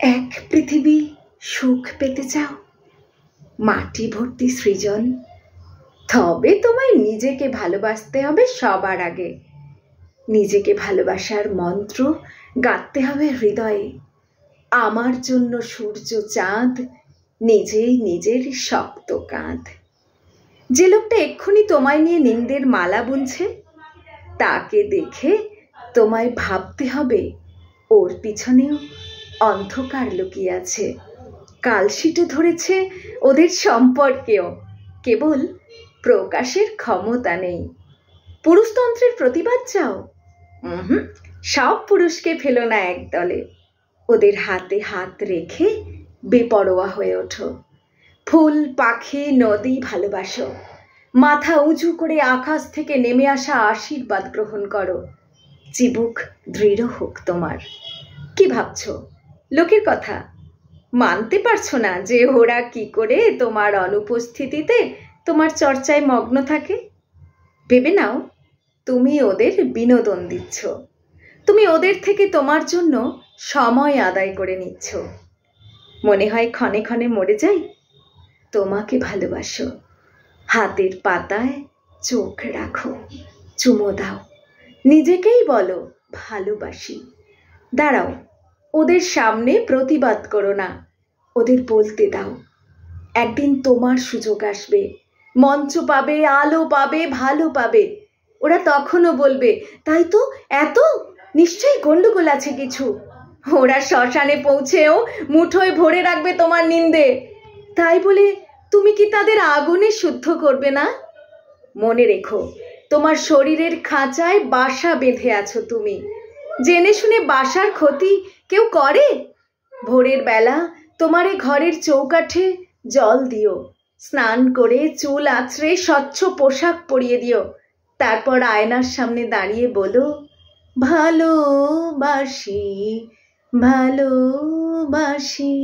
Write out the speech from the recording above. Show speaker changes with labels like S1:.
S1: এক পৃথিবী সুখ পেতে চাও, মাটি ভর্তি সৃজন, তবে তোমায় নিজেকে ভালোবাসতে হবে সবার আগে। নিজেকে ভালোবাসার মন্ত্র গাঁথতে হবে হৃদয়ে। আমার জন্য সূর্য চাঁদ, নিজেই নিজের শক্ত কাঁধ। যে লোকটা এক্ষুনি তোমায় নিয়ে নিন্দের মালা বুনছে, তাকে দেখে তোমায় ভাবতে হবে ওর পিছনেও অন্ধকার লুকিয়ে আছে। কালশিটে ধরেছে ওদের সম্পর্কেও, কেবল প্রকাশের ক্ষমতা নেই। পুরুষতন্ত্রের প্রতিবাদ চাও? সব পুরুষকে ফেলো না এক দলে। ওদের হাতে হাত রেখে বেপরোয়া হয়ে ওঠো। ফুল পাখি নদী ভালোবাসো। মাথা উঁচু করে আকাশ থেকে নেমে আসা আশীর্বাদ গ্রহণ করো। চিবুক দৃঢ় হোক তোমার। কি ভাবছো? লোকের কথা মানতে পারছো না যে ওরা কি করে তোমার অনুপস্থিতিতে তোমার চর্চায় মগ্ন থাকে? ভেবে নাও, তুমি ওদের বিনোদন দিচ্ছ। তুমি ওদের থেকে তোমার জন্য সময় আদায় করে নিচ্ছ। মনে হয় ক্ষণে ক্ষণে মরে যাই? তোমাকে ভালোবাসো। হাতের পাতায় চোখ রাখো, চুমো দাও, নিজেকেই বলো ভালোবাসি। দাঁড়াও, ওদের সামনে প্রতিবাদ করো না, ওদের বলতে দাও। একদিন তোমার সুযোগ আসবে, মঞ্চ পাবে, আলো পাবে, ভালো পাবে। ওরা তখনও বলবে, তাই তো, এত নিশ্চয়ই গন্ডগোল আছে কিছু। ওরা শ্মশানে পৌঁছেও মুঠোয় ভরে রাখবে তোমার নিন্দে। তাই বলে তুমি কি তাদের আগুনে শুদ্ধ করবে না? মনে রেখো, তোমার শরীরের খাঁচায় বাসা বেঁধে আছো তুমি। জেনে শুনে বাসার ক্ষতি কেউ করে? ভোরের বেলা তোমার ঘরের চৌকাঠে জল দিও, স্নান করে চুল আঁচড়ে স্বচ্ছ পোশাক পরিয়ে দিও। তারপর আয়নার সামনে দাঁড়িয়ে বলো, ভালোবাসি, ভালোবাসি।